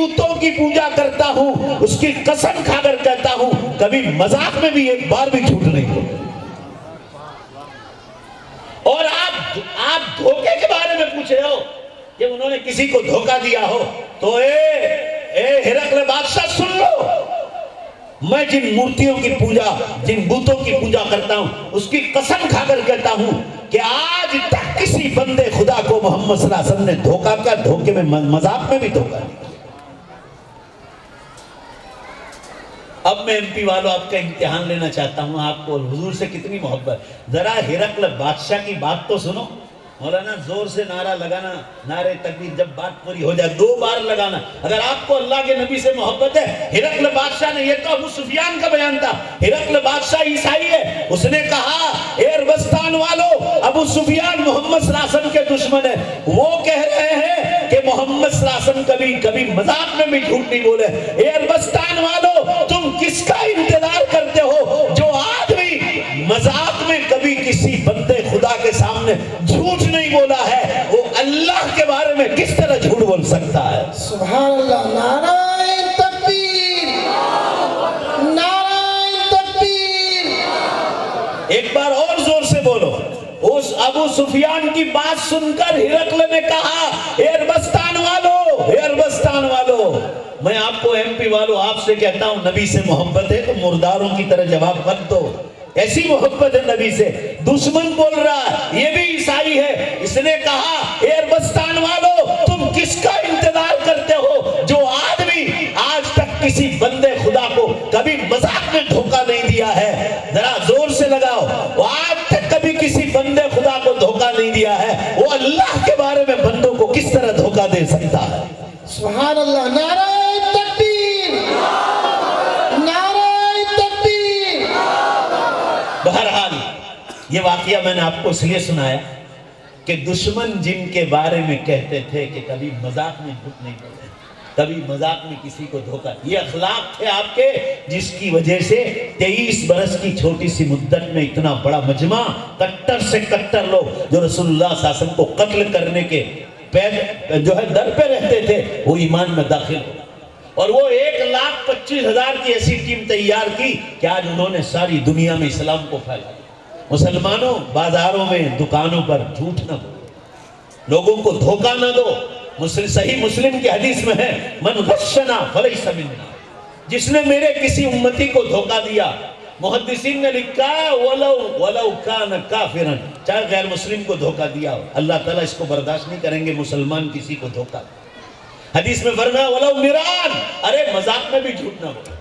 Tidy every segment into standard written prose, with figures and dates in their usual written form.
بتوں کی پوجا کرتا ہوں، اس کی قسم کھا کر کہتا ہوں کبھی مذاق میں بھی ایک بار بھی جھوٹ نہیں بولے۔ اور آپ دھوکے کے بارے میں پوچھ رہے ہو کہ انہوں نے کسی کو دھوکہ دیا ہو، تو اے ہرقل بادشاہ سن لو، میں جن مورتیوں کی پوجا، جن بتوں کی پوجا کرتا ہوں، اس کی قسم کھا کر کہتا ہوں کہ آج تک کسی بندے خدا کو محمد صلی اللہ علیہ وسلم نے دھوکہ کیا، دھوکے میں مذاق میں بھی دھوکہ نہیں۔ اب میں ایم پی والوں آپ کا امتحان لینا چاہتا ہوں، آپ کو حضور سے کتنی محبت، ذرا ہرقل بادشاہ کی بات تو سنو۔ مولانا زور سے نعرہ لگانا، نعرے تکبیر جب بات پوری ہو جائے 2 بار لگانا۔ اگر آپ کو اللہ کے نبی سے محبت ہے، ہرقل بادشاہ نے، یہ تو ابو سفیان کا بیان تھا، ہرقل بادشاہ عیسائی ہے، اس نے کہا اے عربستان والو، ابو سفیان محمد صلی اللہ علیہ وسلم کے دشمن ہے، وہ کہہ رہے ہیں کہ محمد صلی اللہ علیہ وسلم کبھی مذاق میں بھی جھوٹ نہیں بولے۔ اے عربستان والو، تم کس کا انتظار کرتے ہو؟ جو آدمی مذاق میں کبھی کسی بندے خدا کے سامنے جھوٹ نہیں بولا ہے، وہ اللہ کے بارے میں کس طرح جھوٹ بول سکتا ہے؟ سبحان اللہ، نعرہ تکبیر، نعرہ تکبیر۔ ایک بار اور زور سے بولو۔ اس ابو سفیان کی بات سن کر ہرقل نے کہا اے عربستان والو، اے عربستان والو، میں آپ کو ایم پی والو آپ سے کہتا ہوں نبی سے محبت ہے تو مرداروں کی طرح جواب مت دو۔ ایسی محبت ہے نبی سے، دشمن بول رہا ہے، یہ بھی عیسائی ہے، اس نے کہا اے عربستان والو، تم کس کا انتظار کرتے ہو؟ جو آدمی آج تک کسی بندے خدا کو کبھی مذاق میں دھوکہ نہیں دیا ہے، ذرا زور سے لگاؤ، وہ آج تک کبھی کسی بندے خدا کو دھوکہ نہیں دیا ہے، وہ اللہ کے بارے میں بندوں کو کس طرح دھوکہ دے سکتا ہے؟ سبحان اللہ، نعرہ تکبیر، نعرہ تکبیر۔ بہرحال یہ واقعہ میں نے آپ کو اس لیے سنایا کہ دشمن جن کے بارے میں کہتے تھے کہ کبھی مذاق میں جھوٹ نہیں بولے، کبھی مذاق میں کسی کو دھوکہ، یہ اخلاق تھے آپ کے، جس کی وجہ سے 23 برس کی چھوٹی سی مدت میں اتنا بڑا مجمع، کٹر سے کٹر لوگ جو رسول اللہ صلی اللہ علیہ وسلم کو قتل کرنے کے جو ہے در پہ رہتے تھے، وہ ایمان میں داخل ہو، اور وہ 1,25,000 کی ایسی ٹیم تیار کی کہ آج انہوں نے ساری دنیا میں اسلام کو پھیلا دیا۔ مسلمانوں، بازاروں میں، دکانوں پر جھوٹ نہ بولو، لوگوں کو دھوکہ نہ دو۔ صحیح مسلم کی حدیث میں ہے من غشنا فلیس منا، جس نے میرے کسی امتی کو دھوکہ دیا، محدثین نے لکھا ولو کان کافرا، چاہے غیر مسلم کو دھوکہ دیا ہو، اللہ تعالیٰ اس کو برداشت نہیں کریں گے مسلمان کسی کو دھوکہ دے۔ حدیث میں فرمایا ولو مران، ارے مذاق میں بھی جھوٹ نہ بولو۔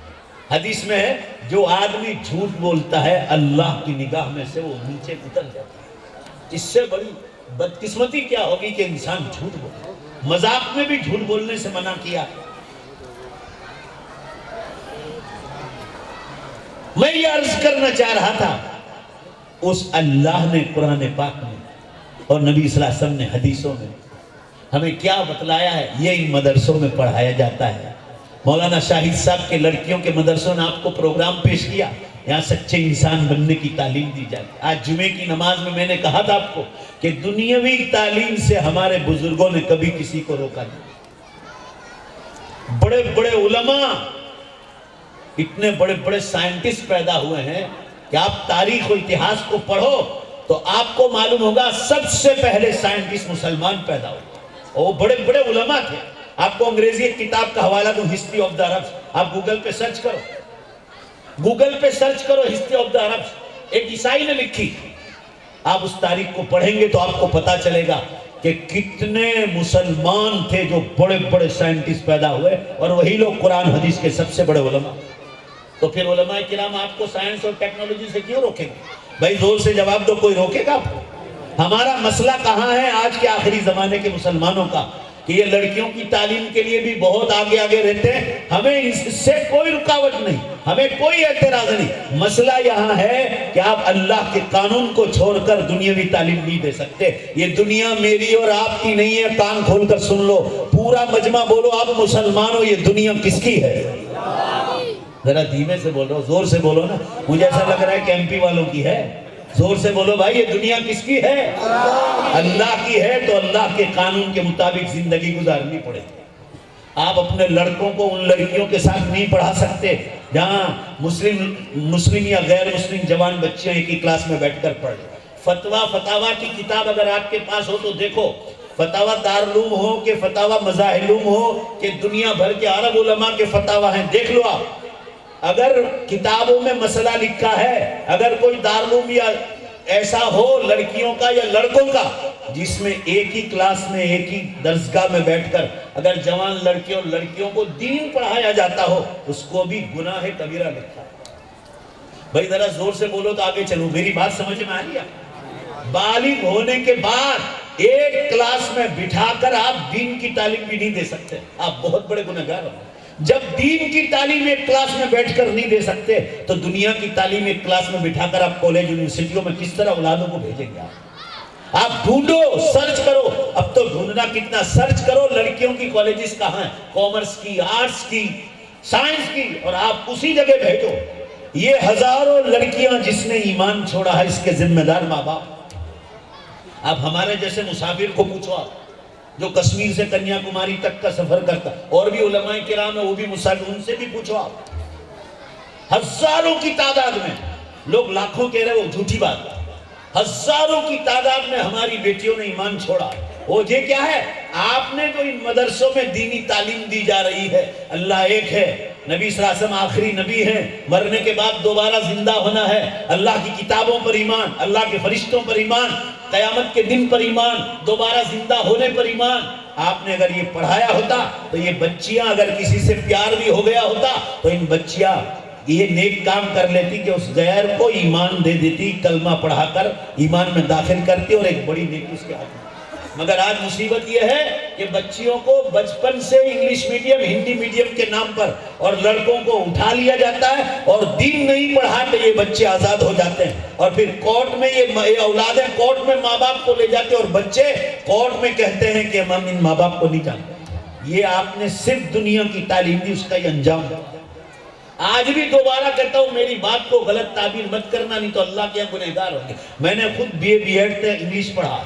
حدیث میں ہے جو آدمی جھوٹ بولتا ہے اللہ کی نگاہ میں سے وہ نیچے اتر جاتا ہے۔ اس سے بڑی بدقسمتی کیا ہوگی کہ انسان جھوٹ بولے، مذاق میں بھی جھوٹ بولنے سے منع کیا۔ میں یہ عرض کرنا چاہ رہا تھا، اس اللہ نے قرآن پاک میں اور نبی صلی اللہ علیہ وسلم نے حدیثوں میں ہمیں کیا بتلایا ہے، یہ ان مدرسوں میں پڑھایا جاتا ہے۔ مولانا شاہد صاحب کے لڑکیوں کے مدرسوں نے آپ کو پروگرام پیش کیا، یہاں سچے انسان بننے کی تعلیم دی جاتی ہے۔ آج جمعے کی نماز میں نے کہا تھا آپ کو کہ دنیاوی تعلیم سے ہمارے بزرگوں نے کبھی کسی کو روکا نہیں۔ بڑے بڑے علماء، اتنے بڑے بڑے سائنٹسٹ پیدا ہوئے ہیں کہ آپ تاریخ و اتہاس کو پڑھو تو آپ کو معلوم ہوگا سب سے پہلے سائنٹسٹ مسلمان پیدا ہوئے، اور وہ بڑے بڑے علماء تھے۔ آپ کو انگریزی ایک کتاب کا حوالہ دوں، ہسٹری آف دا عربس، آپ گوگل پہ سرچ کرو، گوگل پہ سرچ کرو ہسٹری آف دا عربس، ایک عیسائی نے لکھی۔ آپ اس تاریخ کو پڑھیں گے تو آپ کو پتا چلے گا کہ کتنے مسلمان تھے جو بڑے بڑے سائنٹسٹ پیدا ہوئے، اور وہی لوگ قرآن حدیث کے سب سے بڑے علماء۔ تو پھر علماء کرام آپ کو سائنس اور ٹیکنالوجی سے کیوں روکیں گے؟ بھائی زور سے جواب دو، کوئی روکے گا آپ کو؟ ہمارا مسئلہ کہاں ہے آج کے آخری زمانے کے مسلمانوں کا کہ یہ لڑکیوں کی تعلیم کے لیے بھی بہت آگے آگے رہتے ہیں، ہمیں اس سے کوئی رکاوٹ نہیں، ہمیں کوئی اعتراض نہیں۔ مسئلہ یہاں ہے کہ آپ اللہ کے قانون کو چھوڑ کر دنیاوی تعلیم نہیں دے سکتے۔ یہ دنیا میری اور آپ کی نہیں ہے، کان کھول کر سن لو، پورا مجمع بولو آپ مسلمان ہو، یہ دنیا کس کی ہے؟ ذرا دھیمے سے بول رہا ہو، زور سے بولو نا، مجھے ایسا لگ رہا ہے کہ ایم پی والوں کی ہے۔ زور سے بولو بھائی، یہ دنیا کس کی ہے؟ اللہ کی ہے، تو اللہ کے قانون کے مطابق زندگی گزارنی پڑے گی۔ آپ اپنے لڑکوں کو ان لڑکیوں کے ساتھ نہیں پڑھا سکتے جہاں مسلم یا غیر مسلم جوان بچیاں ایک ہی کلاس میں بیٹھ کر پڑھ. فتاوا کی کتاب اگر آپ کے پاس ہو تو دیکھو، فتاوا دارالعلوم ہو کہ فتاوا مظاہرعلوم ہو کہ دنیا بھر کے عرب علماء کے فتاوا ہیں، دیکھ لو آپ. اگر کتابوں میں مسئلہ لکھا ہے، اگر کوئی دارالعلوم یا ایسا ہو لڑکیوں کا یا لڑکوں کا جس میں ایک ہی کلاس میں ایک ہی درسگاہ میں بیٹھ کر اگر جوان لڑکے اور لڑکیوں کو دین پڑھایا جاتا ہو، اس کو بھی گناہ کبیرہ لکھا ہے. بھائی ذرا زور سے بولو تو آگے چلو، میری بات سمجھ میں آ رہی ہے؟ بالغ ہونے کے بعد ایک کلاس میں بٹھا کر آپ دین کی تعلیم بھی نہیں دے سکتے، آپ بہت بڑے گنہگار ہو. جب دین کی تعلیم ایک کلاس میں بیٹھ کر نہیں دے سکتے تو دنیا کی تعلیم ایک کلاس میں بٹھا کر آپ کالج یونیورسٹیوں میں کس طرح اولادوں کو بھیجیں گے؟ آپ ڈھونڈو، سرچ کرو. اب تو ڈھونڈنا کتنا، سرچ کرو لڑکیوں کی کالجز کہاں ہیں، کامرس کی، آرٹس کی، سائنس کی، اور آپ اسی جگہ بھیجو. یہ ہزاروں لڑکیاں جس نے ایمان چھوڑا ہے، اس کے ذمہ دار ماں باپ. آپ ہمارے جیسے مسافر کو پوچھو، آپ جو کشمیر سے کنیا کماری تک کا سفر کرتا، اور بھی علماء کرام ہیں وہ بھی مسافر، ان سے بھی پوچھو آپ. ہزاروں کی تعداد میں، لوگ لاکھوں کہہ رہے وہ جھوٹی بات، ہزاروں کی تعداد میں ہماری بیٹیوں نے ایمان چھوڑا. وجہ کیا ہے؟ آپ نے جو ان مدرسوں میں دینی تعلیم دی جا رہی ہے. اللہ ایک ہے، نبی صلی اللہ علیہ وسلم آخری نبی ہیں، مرنے کے بعد دوبارہ زندہ ہونا ہے، اللہ کی کتابوں پر ایمان، اللہ کے فرشتوں پر ایمان، قیامت کے دن پر ایمان، دوبارہ زندہ ہونے پر ایمان. آپ نے اگر یہ پڑھایا ہوتا تو یہ بچیاں اگر کسی سے پیار بھی ہو گیا ہوتا تو ان بچیاں یہ نیک کام کر لیتی کہ اس غیر کو ایمان دے دیتی، کلمہ پڑھا کر ایمان میں داخل کرتی اور ایک بڑی نیکی اس کے ہاتھ میں. مگر آج مصیبت یہ ہے کہ بچیوں کو بچپن سے انگلش میڈیم، ہندی میڈیم کے نام پر اور لڑکوں کو اٹھا لیا جاتا ہے اور دین نہیں پڑھاتے، یہ بچے آزاد ہو جاتے ہیں اور پھر کورٹ میں یہ اولادیں کورٹ میں ماں باپ کو لے جاتے اور بچے کورٹ میں کہتے ہیں کہ ہم ان ماں باپ کو نہیں جانتے. یہ آپ نے صرف دنیا کی تعلیم دی، اس کا یہ انجام ہے. آج بھی دوبارہ کہتا ہوں میری بات کو غلط تعبیر مت کرنا، نہیں تو اللہ کے گنہگار ہوں گے. میں نے خود بی اے بی ایڈ سے انگلش پڑھا.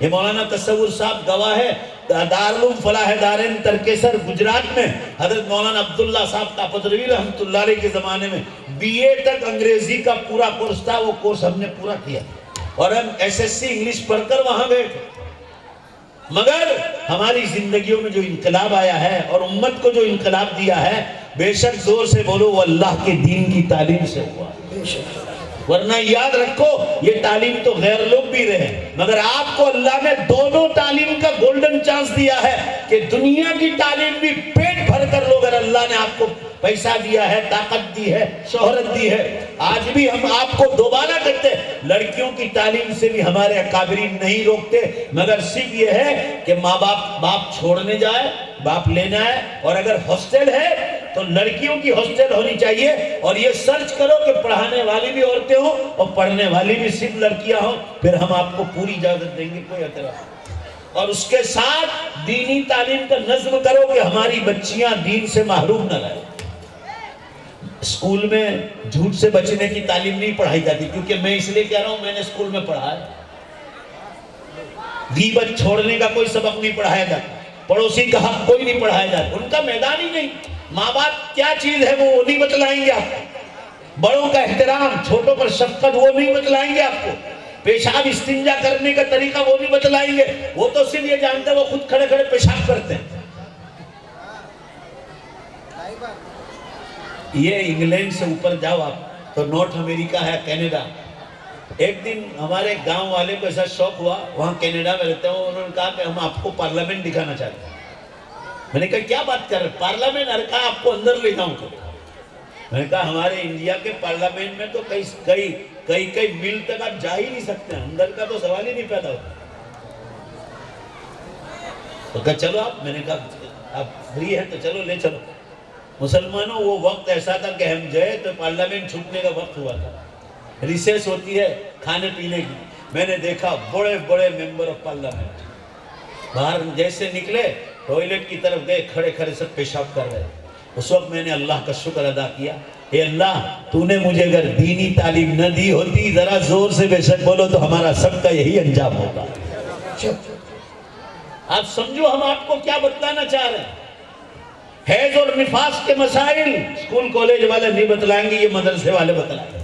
یہ مولانا تصور صاحب گواہ ہے، دارالعلوم فلاح دارین ترکیسر گجرات میں حضرت مولانا عبداللہ صاحب کا پدروی رحمۃ اللہ علیہ کے زمانے میں بی اے تک انگریزی کا پورا کورس تھا. وہ کورس ہم نے پورا کیا اور ہم ایس ایس سی انگلش پڑھ کر وہاں گئے تھے. مگر ہماری زندگیوں میں جو انقلاب آیا ہے اور امت کو جو انقلاب دیا ہے، بے شک زور سے بولو وہ اللہ کے دین کی تعلیم سے ہوا. ورنہ یاد رکھو یہ تعلیم تو غیر لوگ بھی رہے، مگر آپ کو اللہ نے دونوں تعلیم کا گولڈن چانس دیا ہے کہ دنیا کی تعلیم بھی پیٹ بھر کر لو. اگر اللہ نے آپ کو پیسہ دیا ہے، طاقت دی ہے، شہرت دی ہے، آج بھی ہم آپ کو دوبارہ کہتے ہیں لڑکیوں کی تعلیم سے بھی ہمارے اکابرین نہیں روکتے، مگر صرف یہ ہے کہ ماں باپ چھوڑنے جائے، باپ لینا ہے. اور اگر ہاسٹل ہے تو لڑکیوں کی ہاسٹل ہونی چاہیے. اور یہ سرچ کرو کہ پڑھانے والی بھی عورتیں ہوں اور پڑھنے والی بھی صرف لڑکیاں ہوں، پھر ہم آپ کو پوری اجازت دیں گے، کوئی اعتراض. اور اس کے ساتھ دینی تعلیم کا نظم کرو کہ ہماری بچیاں دین سے محروم نہ رہیں. اسکول میں جھوٹ سے بچنے کی تعلیم نہیں پڑھائی جاتی، کیونکہ میں اس لیے کہہ رہا ہوں میں نے اسکول میں پڑھا ہے. غیبت چھوڑنے کا کوئی سبق نہیں پڑھایا جاتا، پڑوسی کا حق کوئی نہیں پڑھایا جاتا، ان کا میدان ہی نہیں. ماں باپ کیا چیز ہے وہ نہیں بتلائیں گے آپ کو. بڑوں کا احترام، چھوٹوں پر شفقت وہ نہیں بتلائیں گے آپ کو. پیشاب استنجا کرنے کا طریقہ وہ نہیں بتلائیں گے. وہ تو صرف یہ جانتے ہیں وہ خود کھڑے کھڑے پیشاب کرتے ہیں. یہ انگلینڈ سے اوپر جاؤ آپ تو نارتھ امریکہ ہے، کینیڈا. ایک دن ہمارے گاؤں والے کو ایسا شوق ہوا، وہاں کینیڈا میں رہتے ہیں، انہوں نے کہا کہ ہم آپ کو پارلیمنٹ دکھانا چاہتے ہیں. میں نے کہا کیا بات کر رہے ہیں پارلیمنٹ؟ نے کہا آپ کو اندر لے جاؤں. تو میں نے کہا ہمارے انڈیا کے پارلیمنٹ میں تو کئی میل تک آپ جا ہی نہیں سکتے ہیں، اندر کا تو سوال ہی نہیں پیدا ہوتا. تو کہا چلو آپ. میں نے کہا آپ فری ہیں تو چلو لے چلو. مسلمانوں وہ وقت ایسا تھا کہ ہم گئے تو پارلیمنٹ چھوٹنے کا وقت ہوا تھا، ریسیس ہوتی ہے کھانے پینے کی. میں نے دیکھا بڑے بڑے ممبر آف پارلیمنٹ باہر جیسے نکلے ٹوائلٹ کی طرف گئے، کھڑے کھڑے سب پیشاب کر رہے. اس وقت میں نے اللہ کا شکر ادا کیا، اے اللہ تو نے مجھے اگر دینی تعلیم نہ دی ہوتی، ذرا زور سے بے شک بولو، تو ہمارا سب کا یہی انجام ہوتا. آپ سمجھو ہم آپ کو کیا بتلانا چاہ رہے ہیں. حیض اور نفاس کے مسائل اسکول کالج والے نہیں بتلائیں گے، یہ مدرسے والے بتلائیں گے۔